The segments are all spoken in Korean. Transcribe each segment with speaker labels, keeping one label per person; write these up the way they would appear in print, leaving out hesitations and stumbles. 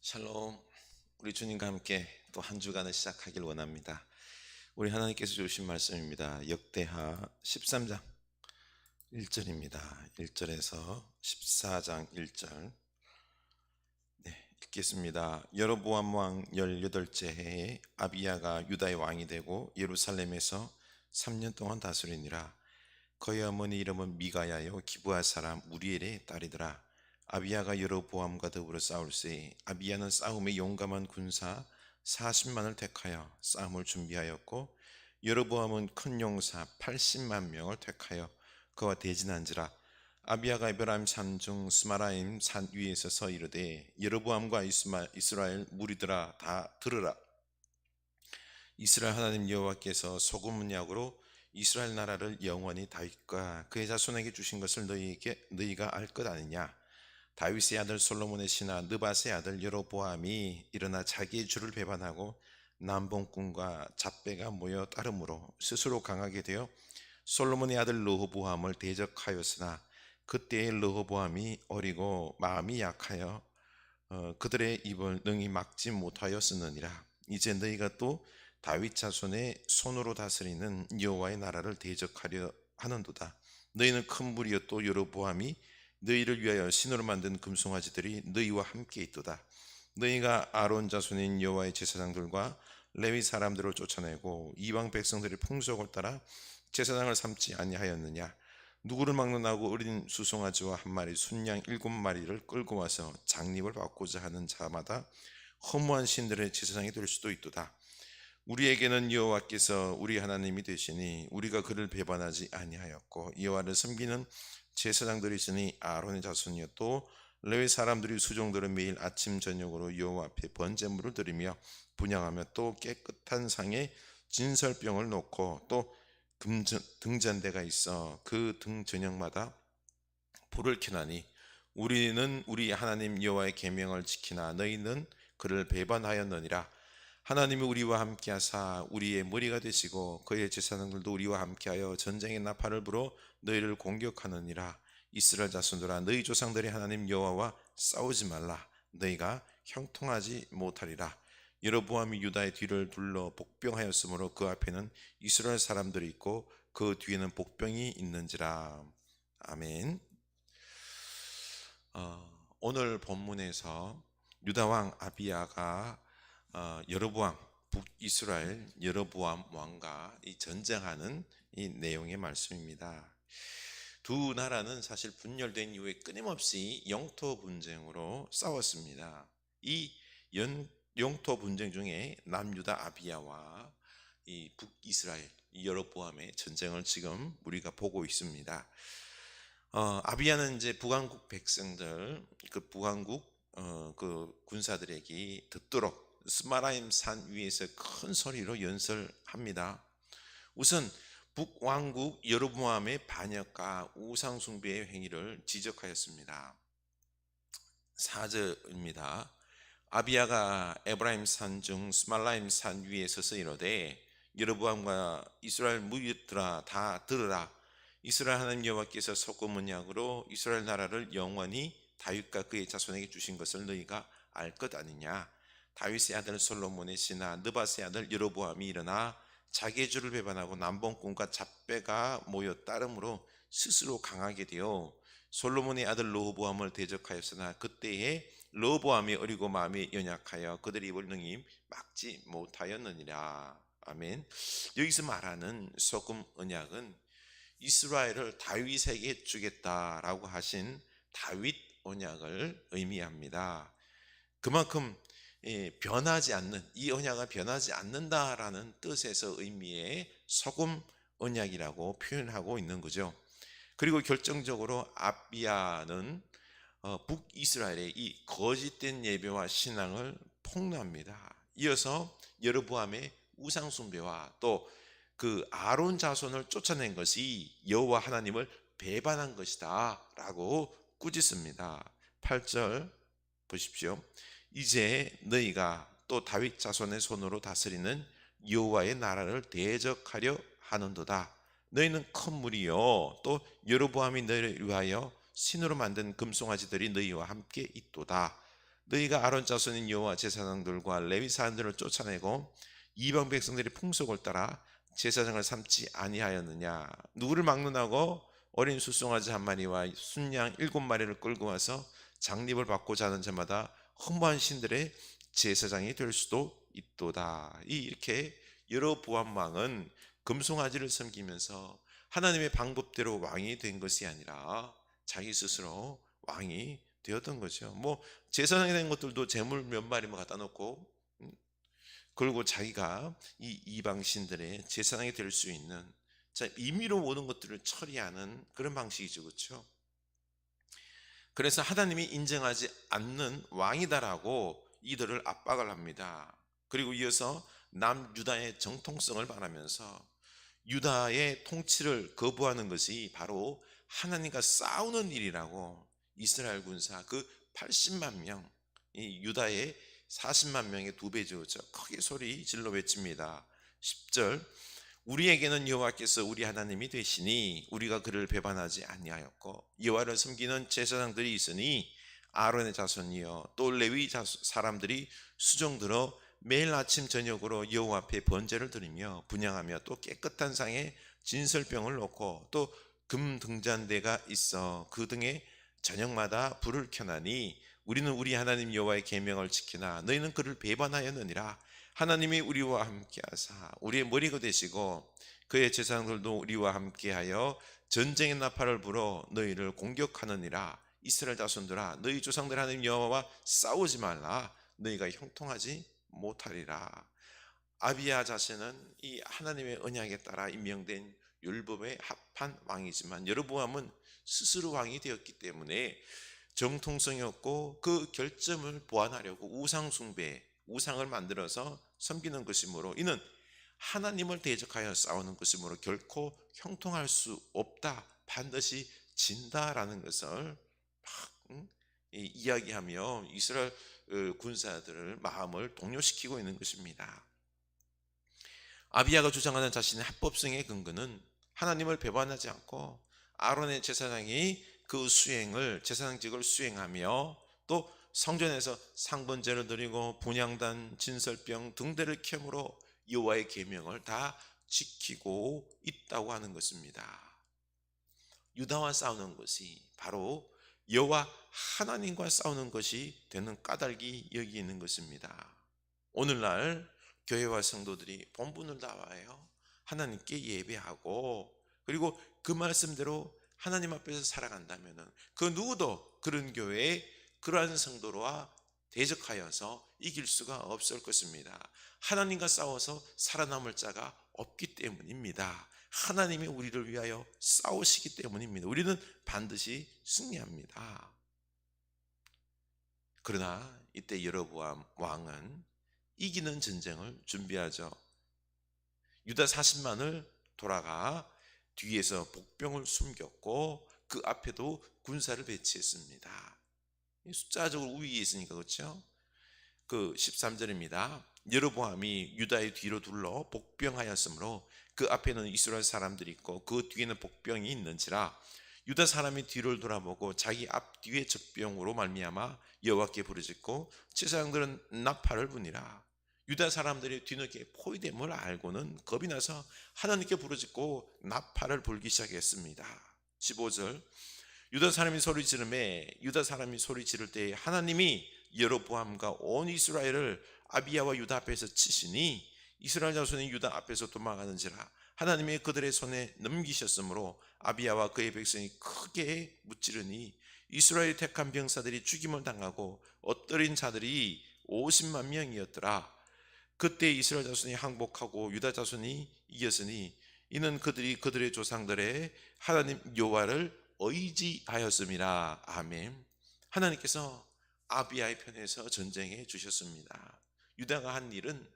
Speaker 1: 샬롬. 우리 주님과 함께 또 한 주간을 시작하길 원합니다. 우리 하나님께서 주신 말씀입니다. 역대하 13장 1절입니다. 1절에서 14장 1절 읽겠습니다. 여로보암 왕 18째 해에 아비야가 유다의 왕이 되고 예루살렘에서 3년 동안 다스리니라. 그의 어머니 이름은 미가야요 기브아 사람 우리엘의 딸이더라. 아비야가 여로보암과 더불어 싸울세 아비야는 싸움에 용감한 군사 40만을 택하여 싸움을 준비하였고 여로보암은 큰 용사 80만 명을 택하여 그와 대진한지라. 아비야가 에브라임 산중 스마라임 산 위에 서서 이르되 여로보암과 이스라엘 무리들아 다 들으라. 이스라엘 하나님 여호와께서 소금 언약으로 이스라엘 나라를 영원히 다윗과 그의 자손에게 주신 것을 너희가 알 것 아니냐. 다윗의 아들 솔로몬의 신하 느밧의 아들 여로보암이 일어나 자기의 주를 배반하고 남봉꾼과 잡배가 모여 따름으로 스스로 강하게 되어 솔로몬의 아들 르호보암을 대적하였으나 그때의 르호보암이 어리고 마음이 약하여 그들의 입을 능히 막지 못하였으느니라. 이제 너희가 또 다윗 자손의 손으로 다스리는 여호와의 나라를 대적하려 하는도다. 너희는 큰 무리여 또 여로보암이 너희를 위하여 신으로 만든 금송아지들이 너희와 함께 있도다. 너희가 아론 자손인 여호와의 제사장들과 레위 사람들을 쫓아내고 이방 백성들의 풍속을 따라 제사장을 삼지 아니하였느냐. 누구를 막론하고 어린 수송아지와 한 마리 순양 7마리를 끌고 와서 장립을 받고자 하는 자마다 허무한 신들의 제사장이 될 수도 있도다. 우리에게는 여호와께서 우리 하나님이 되시니 우리가 그를 배반하지 아니하였고 여호와를 섬기는 제사장들이 있으니 아론의 자손이요 또 레위 사람들이 수종들은 매일 아침 저녁으로 여호와 앞에 번제물을 드리며 분향하며 또 깨끗한 상에 진설병을 놓고 또 등잔대가 있어 그 등 저녁마다 불을 켜나니 우리는 우리 하나님 여호와의 계명을 지키나 너희는 그를 배반하였느니라. 하나님이 우리와 함께하사 우리의 머리가 되시고 그의 제사장들도 우리와 함께하여 전쟁의 나팔을 불어 너희를 공격하느니라. 이스라엘 자손들아 너희 조상들의 하나님 여호와와 싸우지 말라. 너희가 형통하지 못하리라. 여로보암이 유다의 뒤를 둘러 복병하였으므로 그 앞에는 이스라엘 사람들이 있고 그 뒤에는 복병이 있는지라. 아멘. 오늘 본문에서 유다 왕 아비야가 여로보암 북이스라엘 여로보암 왕과 이 전쟁하는 이 내용의 말씀입니다. 두 나라는 사실 분열된 이후에 끊임없이 영토 분쟁으로 싸웠습니다. 이 영토 분쟁 중에 남유다 아비야와 이 북이스라엘 여로보암의 전쟁을 지금 우리가 보고 있습니다. 아비야는 이제 북왕국 백성들, 그 북왕국 그 군사들에게 듣도록 스마라임 산 위에서 큰 소리로 연설합니다. 우선 북왕국 여로보암의 반역과 우상 숭배의 행위를 지적하였습니다. 4절입니다. 아비야가 에브라임 산 중 스말라임 산 위에 서서 이르되 여로보암과 이스라엘 무리들아 다 들으라. 이스라엘 하나님 여호와께서 소금 언약으로 이스라엘 나라를 영원히 다윗과 그의 자손에게 주신 것을 너희가 알 것 아니냐. 다윗의 아들 솔로몬의 신하 느밧의 아들 여로보암이 일어나 자기의 주를 배반하고 남봉꾼과 잡배가 모여 따름으로 스스로 강하게 되어 솔로몬의 아들 르호보암을 대적하였으나 그때에 르호보암이 어리고 마음이 연약하여 그들의 입을 능히 막지 못하였느니라. 아멘. 여기서 말하는 소금 언약은 이스라엘을 다윗에게 주겠다라고 하신 다윗 언약을 의미합니다. 그만큼 변하지 않는, 이 언약은 변하지 않는다라는 뜻에서 의미의 소금 언약이라고 표현하고 있는 거죠. 그리고 결정적으로 아비야는 북이스라엘의 이 거짓된 예배와 신앙을 폭로합니다. 이어서 여로보암의 우상 숭배와 또 그 아론 자손을 쫓아낸 것이 여호와 하나님을 배반한 것이다 라고 꾸짖습니다. 8절 보십시오. 이제 너희가 또 다윗 자손의 손으로 다스리는 여호와의 나라를 대적하려 하는도다. 너희는 큰 무리요 또 여로보암이 너희를 위하여 신으로 만든 금송아지들이 너희와 함께 있도다. 너희가 아론 자손인 여호와 제사장들과 레위 사람들을 쫓아내고 이방 백성들의 풍속을 따라 제사장을 삼지 아니하였느냐? 누구를 막론하고 어린 수송아지 한 마리와 순양 7마리를 끌고 와서 장립을 받고자 하는 자마다 허무한 신들의 제사장이 될 수도 있도다. 이렇게 여로보암 왕은 금송아지를 섬기면서 하나님의 방법대로 왕이 된 것이 아니라 자기 스스로 왕이 되었던 거죠. 뭐 제사장이 된 것들도 재물 몇 마리만 갖다 놓고 그리고 자기가 이 이방 신들의 제사장이 될 수 있는, 자, 임의로 모든 것들을 처리하는 그런 방식이죠, 그렇죠? 그래서 하나님이 인정하지 않는 왕이다라고 이들을 압박을 합니다. 그리고 이어서 남유다의 정통성을 말하면서 유다의 통치를 거부하는 것이 바로 하나님과 싸우는 일이라고, 이스라엘 군사 그 80만 명, 이 유다의 40만 명의 2배죠. 크게 소리 질러 외칩니다. 10절, 우리에게는 여호와께서 우리 하나님이 되시니 우리가 그를 배반하지 아니하였고 여호와를 섬기는 제사장들이 있으니 아론의 자손이여 또 레위 사람들이 수종들어 매일 아침 저녁으로 여호와 앞에 번제를 드리며 분향하며 또 깨끗한 상에 진설병을 놓고 또 금 등잔대가 있어 그 등에 저녁마다 불을 켜나니 우리는 우리 하나님 여호와의 계명을 지키나 너희는 그를 배반하였느니라. 하나님이 우리와 함께하사 우리의 머리가 되시고 그의 제사장들도 우리와 함께하여 전쟁의 나팔을 불어 너희를 공격하느니라. 이스라엘 자손들아 너희 조상들 하나님 여호와와 싸우지 말라. 너희가 형통하지 못하리라. 아비야 자신은 이 하나님의 언약에 따라 임명된 율법에 합한 왕이지만 여로보암은 스스로 왕이 되었기 때문에 정통성이 없고 그 결점을 보완하려고 우상 숭배, 우상을 만들어서 섬기는 것이므로 이는 하나님을 대적하여 싸우는 것이므로 결코 형통할 수 없다, 반드시 진다라는 것을 막 이야기하며 이스라엘 군사들을 마음을 동요시키고 있는 것입니다. 아비야가 주장하는 자신의 합법성의 근거는 하나님을 배반하지 않고 아론의 제사장이 그 수행을, 제사장직을 수행하며 또 성전에서 상번제를 드리고 분향단, 진설병 등대를 켬으로 여호와의 계명을 다 지키고 있다고 하는 것입니다. 유다와 싸우는 것이 바로 여호와 하나님과 싸우는 것이 되는 까닭이 여기 있는 것입니다. 오늘날 교회와 성도들이 본분을 다하여 하나님께 예배하고 그리고 그 말씀대로 하나님 앞에서 살아간다면 그 누구도 그런 교회에 그러한 성도와 대적하여서 이길 수가 없을 것입니다. 하나님과 싸워서 살아남을 자가 없기 때문입니다. 하나님이 우리를 위하여 싸우시기 때문입니다. 우리는 반드시 승리합니다. 그러나 이때 여로보암 왕은 이기는 전쟁을 준비하죠. 유다 40만을 돌아가 뒤에서 복병을 숨겼고 그 앞에도 군사를 배치했습니다. 숫자적으로 우위에 있으니까 그렇죠. 그 13절입니다. 여로보암이 유다의 뒤로 둘러 복병하였으므로 그 앞에는 이스라엘 사람들이 있고 그 뒤에는 복병이 있는지라 유다 사람이 뒤를 돌아보고 자기 앞뒤의 적병으로 말미암아 여호와께 부르짖고 제사장들은 나팔을 부니라. 유다 사람들이 뒤늦게 포위됨을 알고는 겁이 나서 하나님께 부르짖고 나팔을 불기 시작했습니다. 15절, 유다 사람이 소리 지르매 유다 사람이 소리 지를 때 하나님이 여로보암과 온 이스라엘을 아비야와 유다 앞에서 치시니 이스라엘 자손이 유다 앞에서 도망하는지라 하나님이 그들의 손에 넘기셨으므로 아비야와 그의 백성이 크게 무찌르니 이스라엘의 택한 병사들이 죽임을 당하고 엇들인 자들이 50만 명이었더라. 그때 이스라엘 자손이 항복하고 유다 자손이 이겼으니 이는 그들이 그들의 조상들의 하나님 여호와를 의지하였음이라. 아멘. 하나님께서 아비야의 편에서 전쟁해 주셨습니다. 유다가 한 일은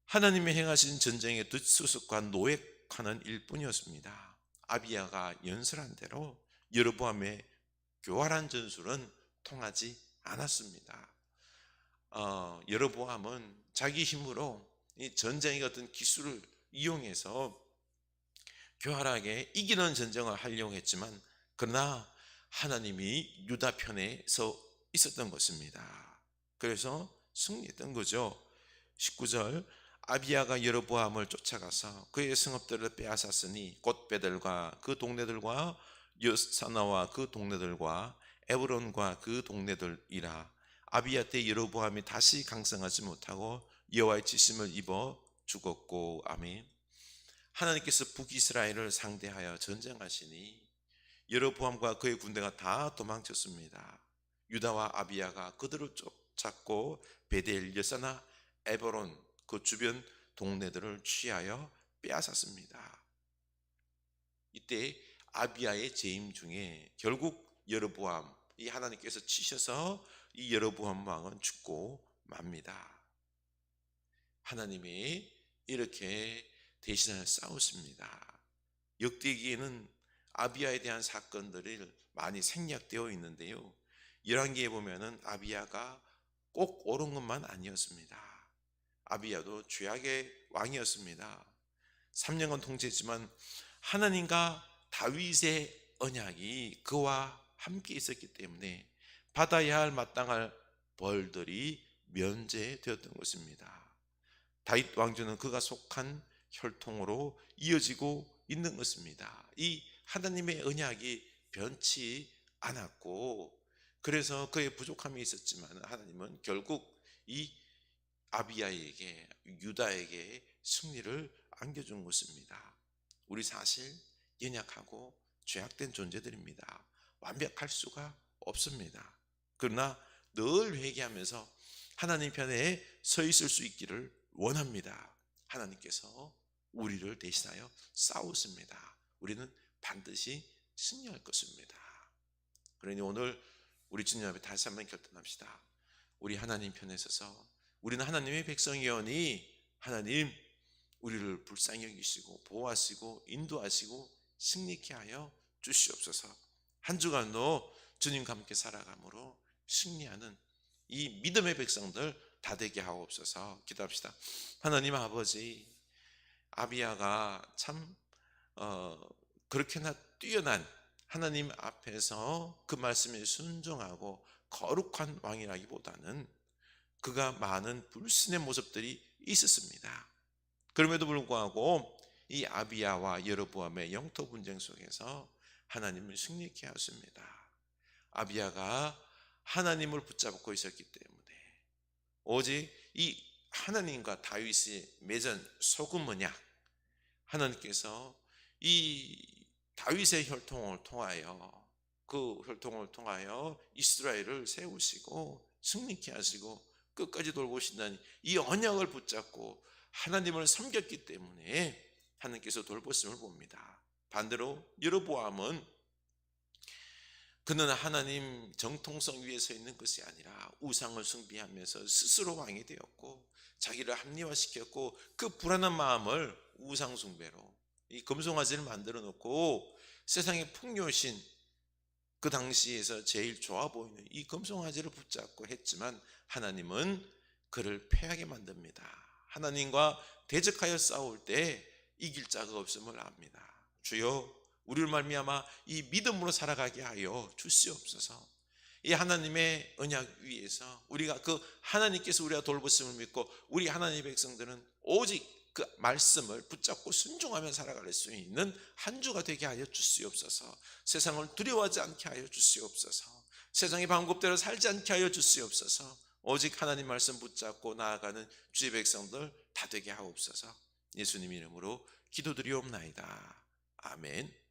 Speaker 1: 하나님의 행하신 전쟁의 뒷수습과 노획하는 일뿐이었습니다. 아비야가 연설한 대로 여로보암의 교활한 전술은 통하지 않았습니다. 여로보암은 자기 힘으로 이 전쟁의 어떤 기술을 이용해서 교활하게 이기는 전쟁을 하려고 했지만 그러나 하나님이 유다 편에서 있었던 것입니다. 그래서 승리했던 거죠. 19절, 아비야가 여로보암을 쫓아가서 그의 성읍들을 빼앗았으니 곧 베델과 그 동네들과 여사나와 그 동네들과 에브론과 그 동네들이라. 아비야 때 여로보암이 다시 강성하지 못하고 여호와의 지심을 입어 죽었고. 아멘. 하나님께서 북이스라엘을 상대하여 전쟁하시니 여로보암과 그의 군대가 다 도망쳤습니다. 유다와 아비야가 그들을 쫓았고 베델, 여사나, 에브론 그 주변 동네들을 취하여 빼앗았습니다. 이때 아비야의 재임 중에 결국 여로보암, 이 하나님께서 치셔서 이 여로보암 왕은 죽고 맙니다. 하나님이 이렇게 대신하여 싸우십니다. 역대기에는 아비야에 대한 사건들이 많이 생략되어 있는데요, 열왕기에 보면은 아비야가 꼭 옳은 것만 아니었습니다. 아비야도 죄악의 왕이었습니다. 3년간 통치했지만 하나님과 다윗의 언약이 그와 함께 있었기 때문에 받아야 할 마땅할 벌들이 면제되었던 것입니다. 다윗 왕조는 그가 속한 혈통으로 이어지고 있는 것입니다. 이 하나님의 언약이 변치 않았고, 그래서 그의 부족함이 있었지만 하나님은 결국 이 아비야에게, 유다에게 승리를 안겨준 것입니다. 우리 사실 연약하고 죄악된 존재들입니다. 완벽할 수가 없습니다. 그러나 늘 회개하면서 하나님 편에 서 있을 수 있기를 원합니다. 하나님께서 우리를 대신하여 싸우십니다. 우리는 반드시 승리할 것입니다. 그러니 오늘 우리 주님 앞에 다시 한번 결단합시다. 우리 하나님 편에 서서, 우리는 하나님의 백성이오니 하나님 우리를 불쌍히 여기시고 보호하시고 인도하시고 승리케 하여 주시옵소서. 한 주간도 주님과 함께 살아감으로 승리하는 이 믿음의 백성들 다 되게 하옵소서. 기도합시다. 하나님 아버지, 아비야가 참 그렇게나 뛰어난 하나님 앞에서 그 말씀에 순종하고 거룩한 왕이라기보다는 그가 많은 불신의 모습들이 있었습니다. 그럼에도 불구하고 이 아비야와 여로보암의 영토 분쟁 속에서 하나님을 승리케 하십니다. 아비야가 하나님을 붙잡고 있었기 때문에 오직 이 하나님과 다윗이 맺은 소금 언약, 하나님께서 이 다윗의 혈통을 통하여, 그 혈통을 통하여 이스라엘을 세우시고 승리케 하시고 끝까지 돌보신다는 이 언약을 붙잡고 하나님을 섬겼기 때문에 하나님께서 돌보심을 봅니다. 반대로 여로보암은 그는 하나님 정통성 위에 서 있는 것이 아니라 우상을 숭배하면서 스스로 왕이 되었고 자기를 합리화시켰고 그 불안한 마음을 우상 숭배로 이 금송아지를 만들어 놓고 세상의 풍요신, 그 당시에서 제일 좋아 보이는 이 금송아지를 붙잡고 했지만 하나님은 그를 패하게 만듭니다. 하나님과 대적하여 싸울 때 이길 자가 없음을 압니다. 주여, 우리를 말미암아 이 믿음으로 살아가게 하여 주시옵소서. 이 하나님의 언약 위에서 우리가 그 하나님께서 우리가 돌보심을 믿고 우리 하나님의 백성들은 오직 그 말씀을 붙잡고 순종하며 살아갈 수 있는 한 주가 되게 하여 주시옵소서. 세상을 두려워하지 않게 하여 주시옵소서. 세상의 방법대로 살지 않게 하여 주시옵소서. 오직 하나님 말씀 붙잡고 나아가는 주의 백성들 다 되게 하옵소서. 예수님 이름으로 기도드리옵나이다. 아멘.